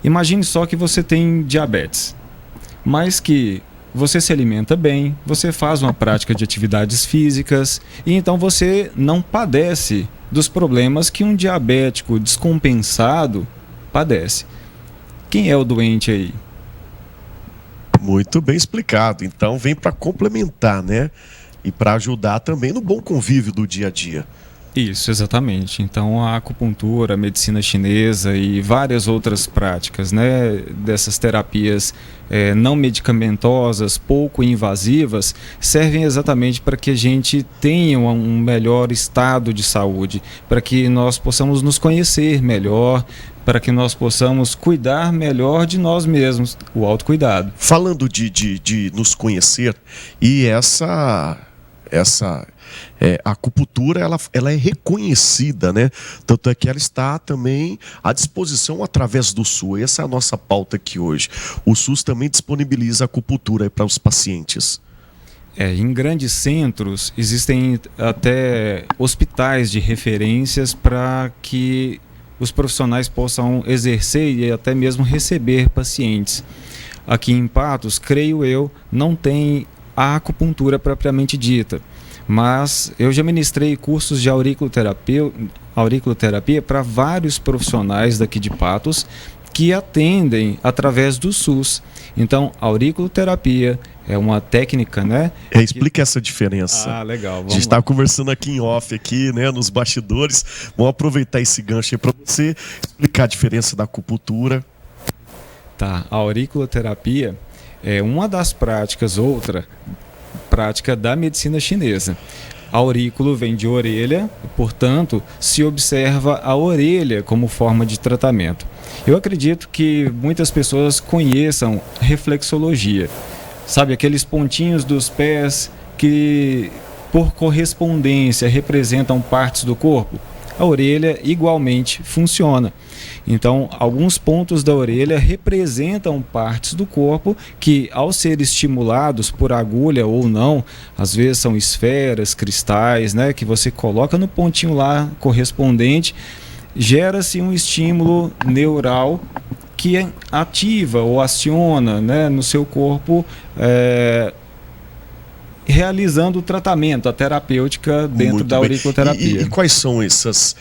D: Imagine só que você tem diabetes, mas que você se alimenta bem, você faz uma prática de atividades físicas e então você não padece dos problemas que um diabético descompensado padece. Quem é o doente aí?
A: Muito bem explicado. Então vem para complementar, né? E para ajudar também no bom convívio do dia a dia.
D: Isso, exatamente. Então a acupuntura, a medicina chinesa e várias outras práticas, né, dessas terapias não medicamentosas, pouco invasivas, servem exatamente para que a gente tenha um melhor estado de saúde, para que nós possamos nos conhecer melhor, para que nós possamos cuidar melhor de nós mesmos, o autocuidado.
A: Falando de nos conhecer, e a acupuntura ela é reconhecida, né? Tanto é que ela está também à disposição através do SUS. Essa é a nossa pauta aqui hoje. O SUS também disponibiliza a acupuntura para os pacientes.
D: Em grandes centros existem até hospitais de referências para que os profissionais possam exercer e até mesmo receber pacientes. Aqui em Patos, creio eu, não tem a acupuntura propriamente dita, mas eu já ministrei cursos de auriculoterapia para vários profissionais daqui de Patos que atendem através do SUS. Então, a auriculoterapia é uma técnica, né?
A: Explica essa diferença.
D: Legal.
A: A gente estava conversando aqui em off, aqui, né, nos bastidores. Vamos aproveitar esse gancho aí para você explicar a diferença da acupuntura.
D: Tá, a auriculoterapia é uma das práticas, outra prática da medicina chinesa. Aurículo vem de orelha, portanto, se observa a orelha como forma de tratamento. Eu acredito que muitas pessoas conheçam reflexologia. Sabe, aqueles pontinhos dos pés que, por correspondência, representam partes do corpo? A orelha igualmente funciona. Então, alguns pontos da orelha representam partes do corpo que, ao ser estimulados por agulha ou não, às vezes são esferas, cristais, né, que você coloca no pontinho lá correspondente, gera-se um estímulo neural que ativa ou aciona, né, no seu corpo, realizando o tratamento, a terapêutica dentro
A: Muito
D: da
A: bem.
D: auriculoterapia.
A: E quais são essas,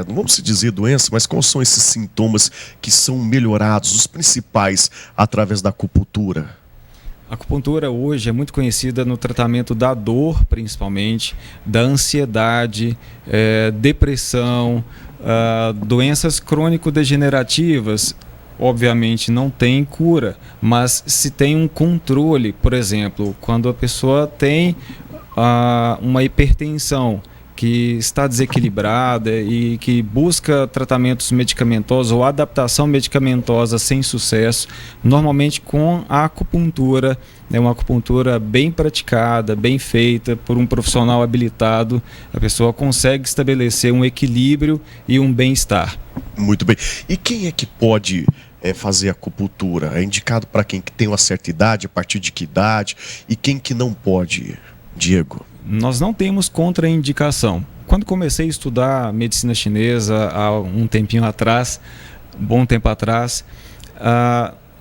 A: não vamos se dizer doenças, mas quais são esses sintomas que são melhorados, os principais, através da acupuntura?
D: A acupuntura hoje é muito conhecida no tratamento da dor, principalmente, da ansiedade, depressão, doenças crônico-degenerativas. Obviamente não tem cura, mas se tem um controle, por exemplo, quando a pessoa tem uma hipertensão que está desequilibrada e que busca tratamentos medicamentosos ou adaptação medicamentosa sem sucesso, normalmente com a acupuntura, uma acupuntura bem praticada, bem feita por um profissional habilitado, a pessoa consegue estabelecer um equilíbrio e um bem-estar.
A: Muito bem. E quem é que pode fazer acupuntura? É indicado para quem que tem uma certa idade, a partir de que idade? E quem que não pode, Diego?
D: Nós não temos contraindicação. Quando comecei a estudar medicina chinesa há um tempinho atrás, bom tempo atrás,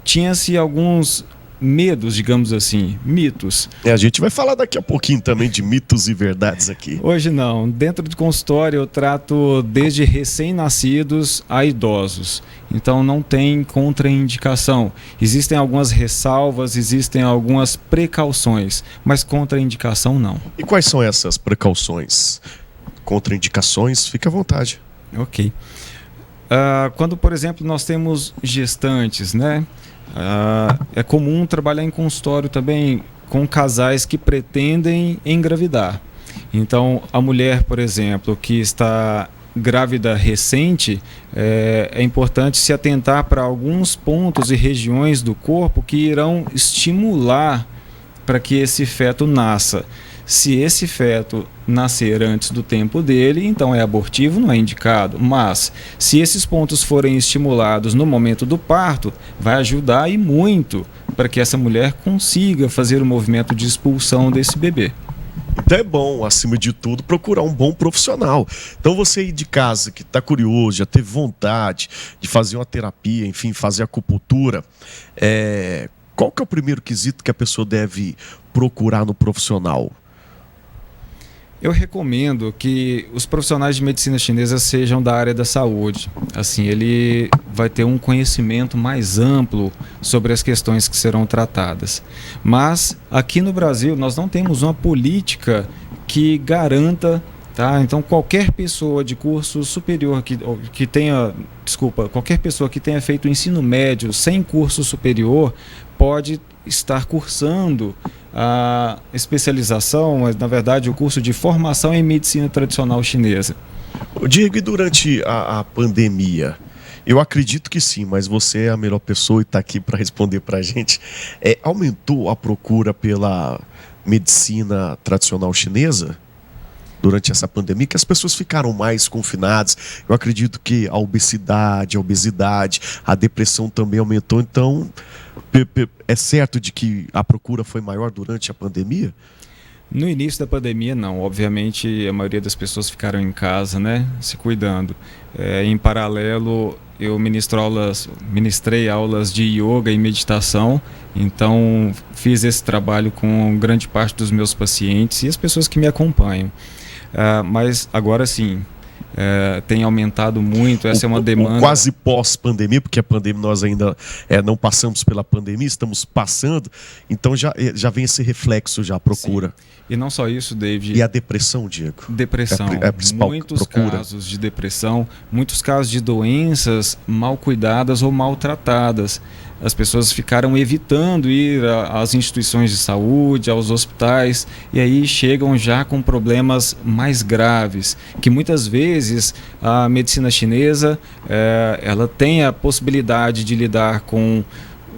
D: tinha-se alguns medos, digamos assim, mitos.
A: A gente vai falar daqui a pouquinho também de mitos e verdades aqui.
D: Hoje não. Dentro do consultório eu trato desde recém-nascidos a idosos. Então não tem contraindicação. Existem algumas ressalvas, existem algumas precauções, mas contraindicação não.
A: E quais são essas precauções? Contraindicações? Fique à vontade.
D: Ok. Quando, por exemplo, nós temos gestantes, né? É comum trabalhar em consultório também com casais que pretendem engravidar. Então, a mulher, por exemplo, que está grávida recente, é importante se atentar para alguns pontos e regiões do corpo que irão estimular para que esse feto nasça. Se esse feto nascer antes do tempo dele, então é abortivo, não é indicado. Mas, se esses pontos forem estimulados no momento do parto, vai ajudar e muito para que essa mulher consiga fazer o movimento de expulsão desse bebê.
A: Então é bom, acima de tudo, procurar um bom profissional. Então você aí de casa que está curioso, já teve vontade de fazer uma terapia, enfim, fazer acupuntura, qual que é o primeiro quesito que a pessoa deve procurar no profissional?
D: Eu recomendo que os profissionais de medicina chinesa sejam da área da saúde. Assim, ele vai ter um conhecimento mais amplo sobre as questões que serão tratadas. Mas aqui no Brasil nós não temos uma política que garanta, tá? Então qualquer pessoa de curso superior que tenha, qualquer pessoa que tenha feito ensino médio sem curso superior pode estar cursando a especialização, mas na verdade o curso de formação em medicina tradicional chinesa.
A: Diego, e durante a pandemia? Eu acredito que sim, mas você é a melhor pessoa e está aqui para responder para a gente. Aumentou a procura pela medicina tradicional chinesa durante essa pandemia, que as pessoas ficaram mais confinadas? Eu acredito que a obesidade, a depressão também aumentou, então é certo de que a procura foi maior durante a pandemia?
D: No início da pandemia, não. Obviamente, a maioria das pessoas ficaram em casa, né, se cuidando. Em paralelo, eu ministrei aulas de yoga e meditação, então fiz esse trabalho com grande parte dos meus pacientes e as pessoas que me acompanham. Mas agora sim, tem aumentado muito, essa é uma demanda.
A: Quase pós-pandemia, porque a pandemia nós ainda não passamos pela pandemia, estamos passando, então já vem esse reflexo, já a procura.
D: Sim. E não só isso, David.
A: E a depressão, Diego?
D: Depressão.
A: É a principal
D: muitos
A: procura.
D: Casos de depressão, muitos casos de doenças mal cuidadas ou maltratadas. As pessoas ficaram evitando ir às instituições de saúde, aos hospitais, e aí chegam já com problemas mais graves, que muitas vezes a medicina chinesa ela tem a possibilidade de lidar com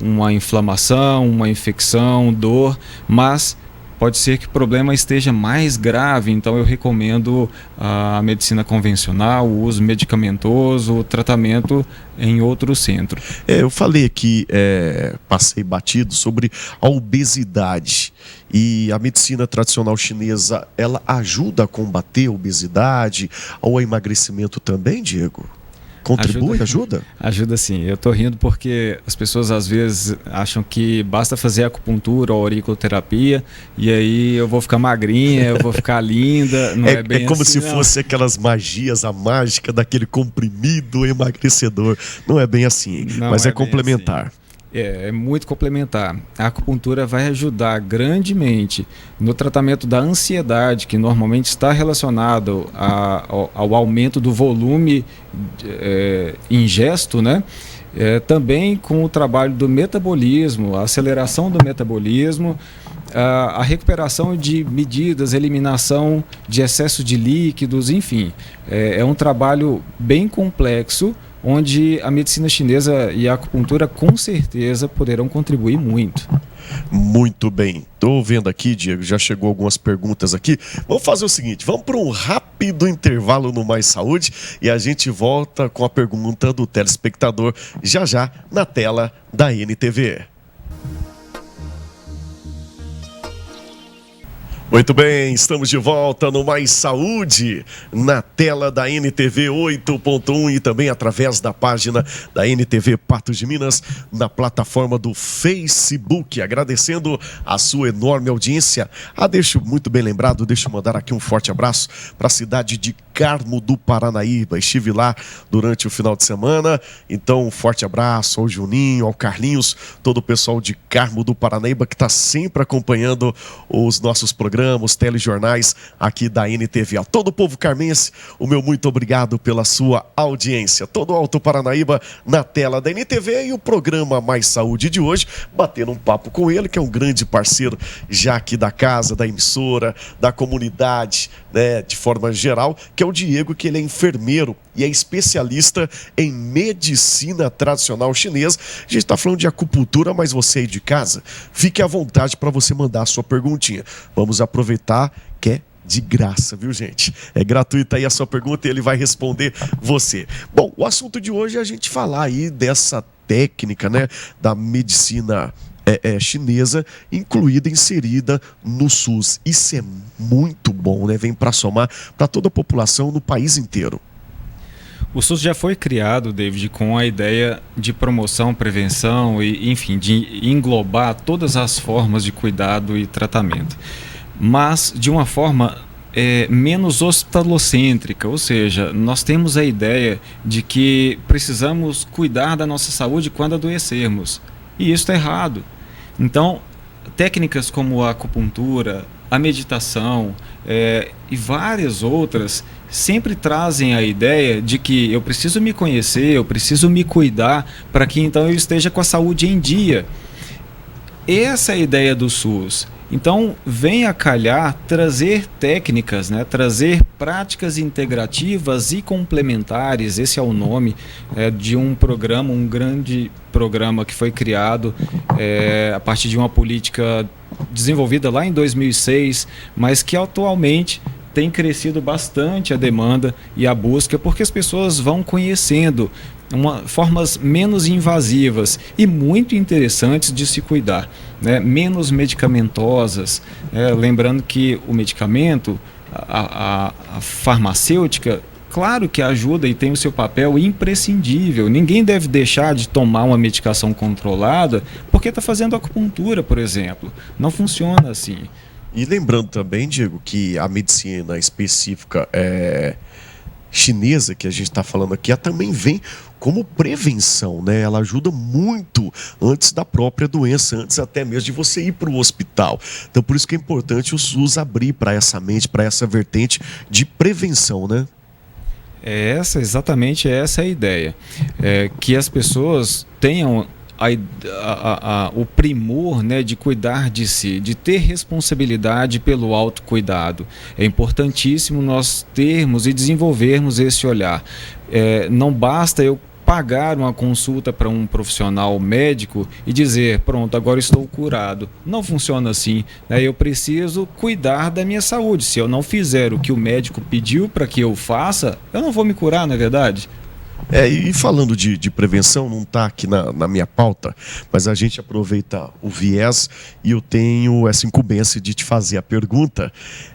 D: uma inflamação, uma infecção, dor, mas pode ser que o problema esteja mais grave, então eu recomendo a medicina convencional, o uso medicamentoso, o tratamento em outro centro.
A: Eu falei aqui, passei batido sobre a obesidade, e a medicina tradicional chinesa, ela ajuda a combater a obesidade ou emagrecimento também, Diego? Contribui, ajuda?
D: Ajuda sim. Eu estou rindo porque as pessoas às vezes acham que basta fazer acupuntura ou auriculoterapia e aí eu vou ficar magrinha, eu vou ficar linda. Não é bem
A: como
D: assim,
A: se fosse aquelas magias, a mágica daquele comprimido emagrecedor. Não é bem assim, mas é complementar.
D: Assim. É muito complementar. A acupuntura vai ajudar grandemente no tratamento da ansiedade, que normalmente está relacionado ao aumento do volume ingesto, né? Também com o trabalho do metabolismo, a aceleração do metabolismo, a recuperação de medidas, eliminação de excesso de líquidos, enfim. É um trabalho bem complexo, onde a medicina chinesa e a acupuntura com certeza poderão contribuir muito.
A: Muito bem. Estou vendo aqui, Diego, já chegou algumas perguntas aqui. Vamos fazer o seguinte, vamos para um rápido intervalo no Mais Saúde e a gente volta com a pergunta do telespectador já na tela da NTV. Muito bem, estamos de volta no Mais Saúde, na tela da NTV 8.1 e também através da página da NTV Patos de Minas, na plataforma do Facebook. Agradecendo a sua enorme audiência. Deixo muito bem lembrado, deixa eu mandar aqui um forte abraço para a cidade de Carmo do Paranaíba. Estive lá durante o final de semana, então um forte abraço ao Juninho, ao Carlinhos, todo o pessoal de Carmo do Paranaíba que está sempre acompanhando os nossos programas, os telejornais aqui da NTV. A todo o povo carmense, o meu muito obrigado pela sua audiência. Todo o Alto Paranaíba na tela da NTV e o programa Mais Saúde de hoje, batendo um papo com ele, que é um grande parceiro já aqui da casa, da emissora, da comunidade, né, de forma geral, que é o Diego, que ele é enfermeiro e é especialista em medicina tradicional chinesa. A gente está falando de acupuntura, mas você aí de casa, fique à vontade para você mandar a sua perguntinha. Vamos aproveitar que é de graça, viu, gente? É gratuita aí a sua pergunta e ele vai responder você. Bom, o assunto de hoje é a gente falar aí dessa técnica, né, da medicina chinesa, incluída, inserida no SUS. Isso é muito bom, né? Vem para somar para toda a população no país inteiro.
D: O SUS já foi criado, David, com a ideia de promoção, prevenção e, enfim, de englobar todas as formas de cuidado e tratamento, mas de uma forma menos hospitalocêntrica, ou seja, nós temos a ideia de que precisamos cuidar da nossa saúde quando adoecermos, e isso está errado. Então, técnicas como a acupuntura, a meditação e várias outras sempre trazem a ideia de que eu preciso me conhecer, eu preciso me cuidar para que então eu esteja com a saúde em dia. Essa é a ideia do SUS. Então, vem a calhar trazer técnicas, né? Trazer práticas integrativas e complementares. Esse é o nome de um programa, um grande programa que foi criado a partir de uma política desenvolvida lá em 2006, mas que atualmente tem crescido bastante a demanda e a busca, porque as pessoas vão conhecendo formas menos invasivas e muito interessantes de se cuidar, né? Menos medicamentosas, lembrando que o medicamento, a farmacêutica, claro que ajuda e tem o seu papel imprescindível. Ninguém deve deixar de tomar uma medicação controlada porque está fazendo acupuntura, por exemplo. Não funciona assim.
A: E lembrando também, Diego, que a medicina específica chinesa, que a gente está falando aqui, ela também vem como prevenção, né? Ela ajuda muito antes da própria doença, antes até mesmo de você ir para o hospital. Então, por isso que é importante o SUS abrir para essa mente, para essa vertente de prevenção, né?
D: Exatamente essa é a ideia. Que as pessoas tenham o primor, né, de cuidar de si, de ter responsabilidade pelo autocuidado. É importantíssimo nós termos e desenvolvermos esse olhar. Não basta eu pagar uma consulta para um profissional médico e dizer, pronto, agora estou curado. Não funciona assim, né? Eu preciso cuidar da minha saúde. Se eu não fizer o que o médico pediu para que eu faça, eu não vou me curar, não é verdade?
A: E falando de prevenção, não está aqui na minha pauta, mas a gente aproveita o viés e eu tenho essa incumbência de te fazer a pergunta,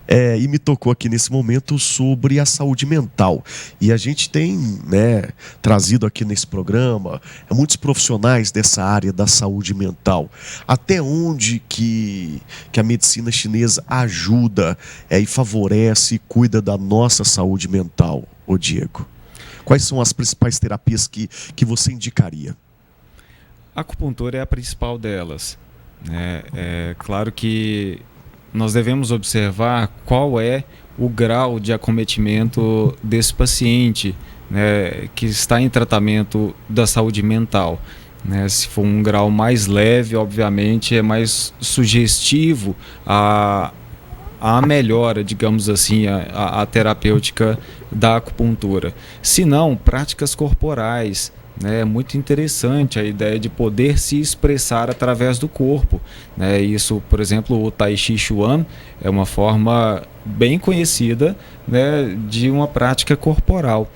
A: e me tocou aqui nesse momento sobre a saúde mental. E a gente tem, né, trazido aqui nesse programa muitos profissionais dessa área da saúde mental. Até onde que a medicina chinesa ajuda e favorece e cuida da nossa saúde mental, ô Diego? Quais são as principais terapias que você indicaria?
D: A acupuntura é a principal delas, né? Claro que nós devemos observar qual é o grau de acometimento desse paciente, né, que está em tratamento da saúde mental, né? Se for um grau mais leve, obviamente, é mais sugestivo a melhora, digamos assim, a terapêutica da acupuntura. Se não, práticas corporais, né? É muito interessante a ideia de poder se expressar através do corpo, né? Isso, por exemplo, o Tai Chi Chuan é uma forma bem conhecida, né, de uma prática corporal.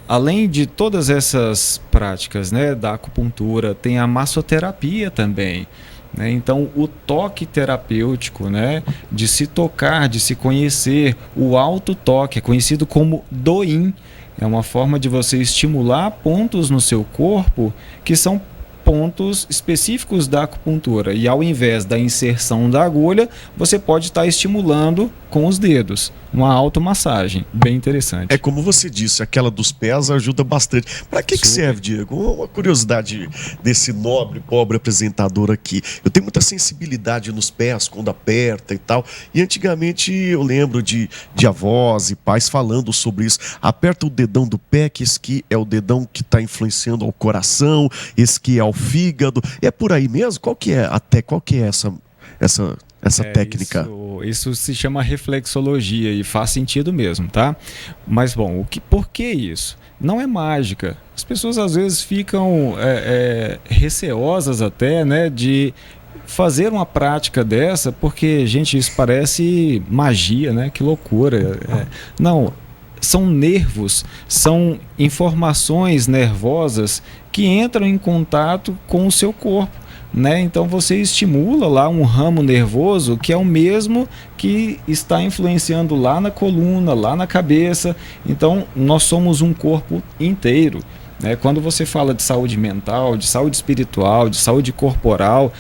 D: Além de todas essas práticas, né, da acupuntura, tem a massoterapia também. Então, o toque terapêutico, né, de se tocar, de se conhecer, o autotoque, é conhecido como Douyin, é uma forma de você estimular pontos no seu corpo que são pontos específicos da acupuntura. E ao invés da inserção da agulha, você pode estar estimulando com os dedos. Uma automassagem, bem interessante.
A: Como você disse, aquela dos pés ajuda bastante. Para que serve, Diego? Uma curiosidade desse nobre, pobre apresentador aqui. Eu tenho muita sensibilidade nos pés, quando aperta e tal. E antigamente eu lembro de avós e pais falando sobre isso. Aperta o dedão do pé, que esse aqui é o dedão que está influenciando ao coração, esse que é ao fígado. É por aí mesmo? Qual que é essa essa técnica?
D: Isso se chama reflexologia e faz sentido mesmo, tá? Mas, bom, por que isso? Não é mágica. As pessoas às vezes ficam receosas até, né, de fazer uma prática dessa, porque, gente, isso parece magia, né? Que loucura. Não, são nervos, são informações nervosas que entram em contato com o seu corpo, né? Então você estimula lá um ramo nervoso que é o mesmo que está influenciando lá na coluna, lá na cabeça. Então nós somos um corpo inteiro. Quando você fala de saúde mental, de saúde espiritual, de saúde corporal,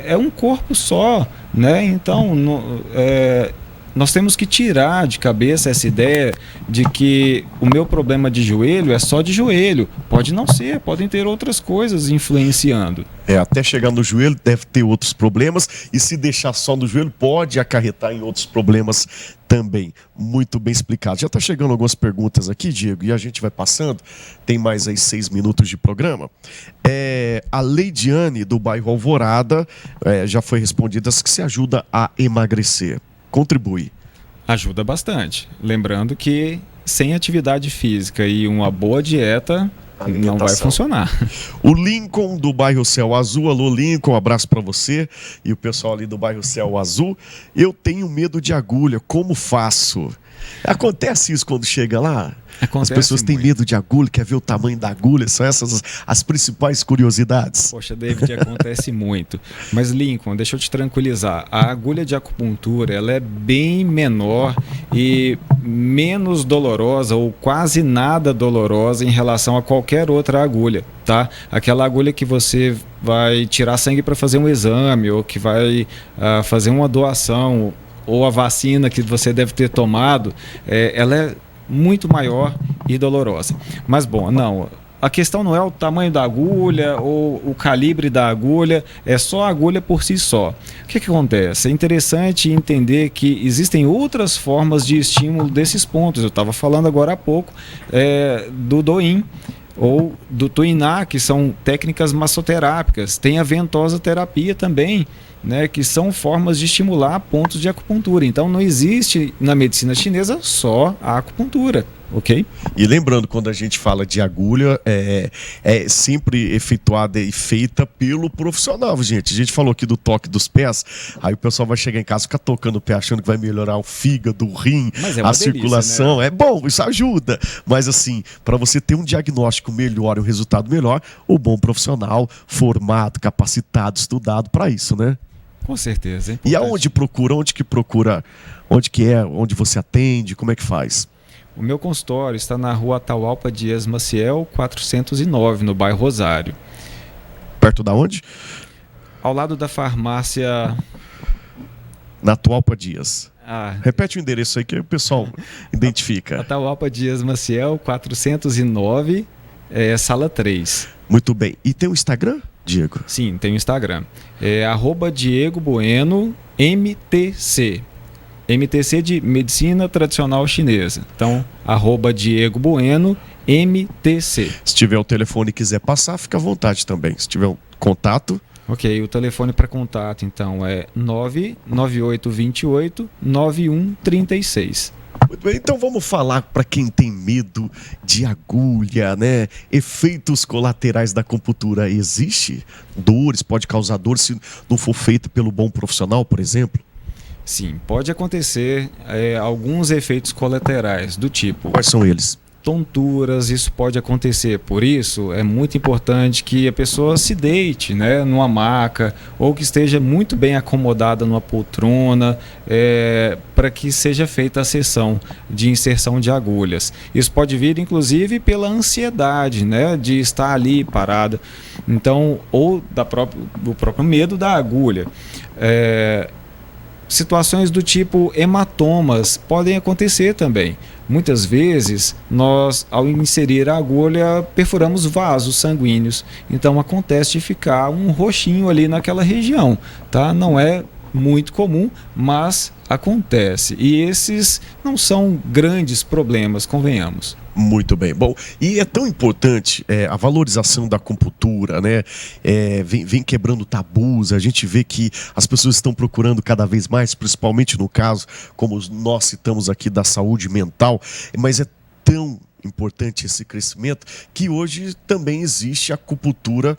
D: é um corpo só, né? Então, nós temos que tirar de cabeça essa ideia de que o meu problema de joelho é só de joelho. Pode não ser, podem ter outras coisas influenciando.
A: Até chegar no joelho deve ter outros problemas, e se deixar só no joelho pode acarretar em outros problemas também. Muito bem explicado. Já está chegando algumas perguntas aqui, Diego, e a gente vai passando. Tem mais aí 6 minutos de programa. A Leidiane, do bairro Alvorada, já foi respondida, que se ajuda a emagrecer. Contribui.
D: Ajuda bastante. Lembrando que sem atividade física e uma boa dieta, não vai funcionar.
A: O Lincoln, do bairro Céu Azul. Alô, Lincoln, um abraço para você e o pessoal ali do bairro Céu Azul. Eu tenho medo de agulha, como faço? Acontece isso quando chega lá?
D: Acontece.
A: As pessoas têm medo de agulha, quer ver o tamanho da agulha, são essas as principais curiosidades.
D: Poxa, David, acontece muito. Mas, Lincoln, deixa eu te tranquilizar. A agulha de acupuntura, ela é bem menor e menos dolorosa, ou quase nada dolorosa em relação a qualquer outra agulha, tá? Aquela agulha que você vai tirar sangue para fazer um exame, ou que vai fazer uma doação, ou a vacina que você deve ter tomado, ela é muito maior e dolorosa. Mas, bom, não, a questão não é o tamanho da agulha ou o calibre da agulha, é só a agulha por si só. O que acontece? É interessante entender que existem outras formas de estímulo desses pontos. Eu estava falando agora há pouco do Doin ou do Tuiná, que são técnicas massoterápicas. Tem a ventosa terapia também, né, que são formas de estimular pontos de acupuntura. Então não existe na medicina chinesa só a acupuntura, ok?
A: E lembrando, quando a gente fala de agulha, é sempre efetuada e feita pelo profissional, gente. A gente falou aqui do toque dos pés, aí o pessoal vai chegar em casa e ficar tocando o pé achando que vai melhorar o fígado, o rim, a circulação. Delícia, né? É bom, isso ajuda. Mas assim, para você ter um diagnóstico melhor e um resultado melhor, o bom profissional formado, capacitado, estudado para isso, né?
D: Com certeza. É.
A: E aonde procura? Onde que procura? Onde você atende? Como é que faz?
D: O meu consultório está na rua Atahualpa Dias Maciel, 409, no bairro Rosário.
A: Perto da onde?
D: Ao lado da farmácia...
A: Na Atahualpa Dias. Repete o endereço aí que o pessoal identifica.
D: Atahualpa Dias Maciel, 409, sala 3.
A: Muito bem. E tem o Instagram, Diego?
D: Sim, tem o Instagram. É @Diego Bueno MTC. MTC de Medicina Tradicional Chinesa. Então, @Diego Bueno MTC.
A: Se tiver o telefone e quiser passar, fica à vontade também. Se tiver um contato...
D: Ok, o telefone para contato, então, é 99828-9136.
A: Muito bem, então vamos falar para quem tem medo de agulha, né? Efeitos colaterais da acupuntura. Existe? Dores, pode causar dor se não for feito pelo bom profissional, por exemplo?
D: Sim, pode acontecer alguns efeitos colaterais do tipo...
A: Quais são eles?
D: Tonturas, isso pode acontecer. Por isso, é muito importante que a pessoa se deite, né, numa maca, ou que esteja muito bem acomodada numa poltrona, para que seja feita a sessão de inserção de agulhas. Isso pode vir, inclusive, pela ansiedade, né, de estar ali parada. Então, ou do próprio medo da agulha. Situações do tipo hematomas podem acontecer também. Muitas vezes, nós, ao inserir a agulha, perfuramos vasos sanguíneos. Então, acontece de ficar um roxinho ali naquela região, tá? Não é muito comum, mas acontece. E esses não são grandes problemas, convenhamos.
A: Muito bem. Bom, e é tão importante a valorização da acupuntura, né? Vem quebrando tabus, a gente vê que as pessoas estão procurando cada vez mais, principalmente no caso, como nós citamos aqui, da saúde mental, mas é tão importante esse crescimento que hoje também existe a acupuntura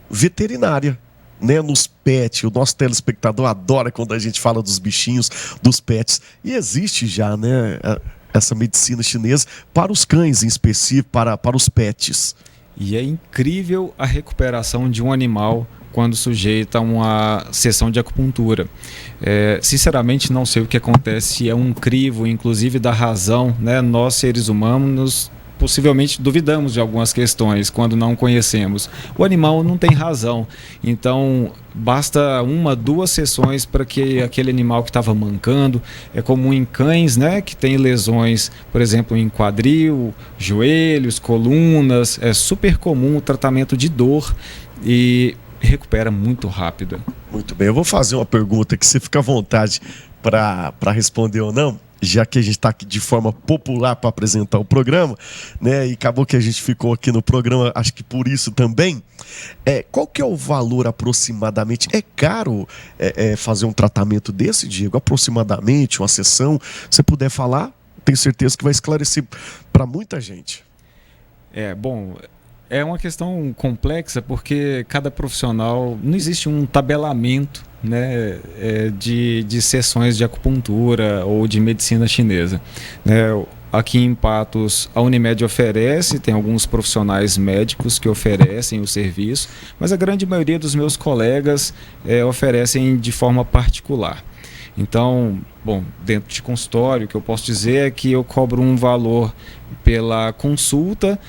A: veterinária, né, nos pets. O nosso telespectador adora quando a gente fala dos bichinhos, dos pets. E existe já, né, essa medicina chinesa para os cães em específico, para os pets.
D: E é incrível a recuperação de um animal quando sujeita a uma sessão de acupuntura. Sinceramente, não sei o que acontece, é um crivo, inclusive da razão, né? Nós, seres humanos, possivelmente duvidamos de algumas questões quando não conhecemos. O animal não tem razão, então basta 1, 2 sessões para que aquele animal que estava mancando, é comum em cães, né, que tem lesões, por exemplo, em quadril, joelhos, colunas, é super comum o tratamento de dor e recupera muito rápido.
A: Muito bem, eu vou fazer uma pergunta que você fica à vontade para responder ou não, já que a gente está aqui de forma popular para apresentar o programa, né? E acabou que a gente ficou aqui no programa, acho que por isso também. Qual que é o valor aproximadamente? É caro fazer um tratamento desse, Diego? Aproximadamente, uma sessão? Se você puder falar, tenho certeza que vai esclarecer para muita gente.
D: Bom, é uma questão complexa porque cada profissional, não existe um tabelamento, né, de sessões de acupuntura ou de medicina chinesa, né? Aqui em Patos, a Unimed oferece, tem alguns profissionais médicos que oferecem o serviço, mas a grande maioria dos meus colegas oferecem de forma particular. Então, bom, dentro de consultório, o que eu posso dizer é que eu cobro um valor pela consulta,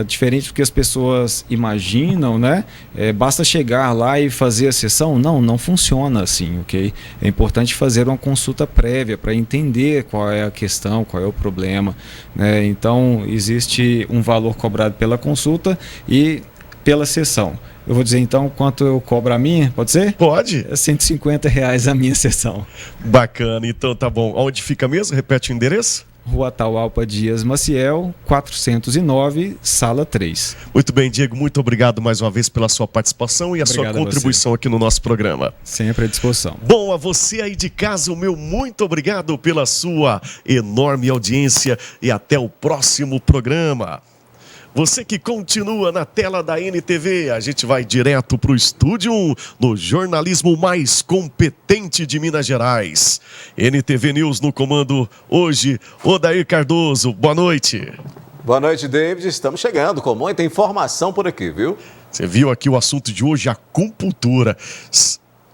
D: diferente do que as pessoas imaginam, né? Basta chegar lá e fazer a sessão? Não funciona assim, ok? É importante fazer uma consulta prévia para entender qual é a questão, qual é o problema, né? Então, existe um valor cobrado pela consulta e pela sessão. Eu vou dizer então quanto eu cobro a minha, pode ser?
A: Pode.
D: É R$150 a minha sessão.
A: Bacana, então tá bom. Onde fica mesmo? Repete o endereço.
D: Rua Atahualpa Dias Maciel, 409, sala 3.
A: Muito bem, Diego, muito obrigado mais uma vez pela sua participação e a
D: Obrigado
A: sua contribuição aqui no nosso programa.
D: Sempre à disposição.
A: Bom, a você aí de casa, o meu muito obrigado pela sua enorme audiência e até o próximo programa. Você que continua na tela da NTV, a gente vai direto para o Estúdio 1, no jornalismo mais competente de Minas Gerais. NTV News no comando hoje, Odair Cardoso. Boa noite.
E: Boa noite, David. Estamos chegando com muita informação por aqui, viu?
A: Você viu aqui o assunto de hoje, a acupuntura.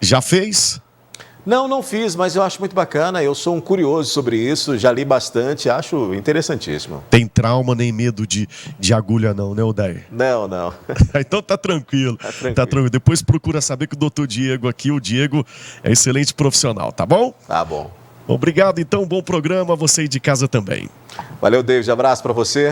A: Já fez?
E: Não fiz, mas eu acho muito bacana. Eu sou um curioso sobre isso, já li bastante, acho interessantíssimo.
A: Tem trauma nem medo de agulha não, né, Odair?
E: Não.
A: Então tá tranquilo. Tá tranquilo. Depois procura saber que o doutor Diego aqui, o Diego, é excelente profissional, tá bom?
E: Tá bom.
A: Obrigado, então, bom programa, você aí de casa também.
E: Valeu, David. Abraço para você.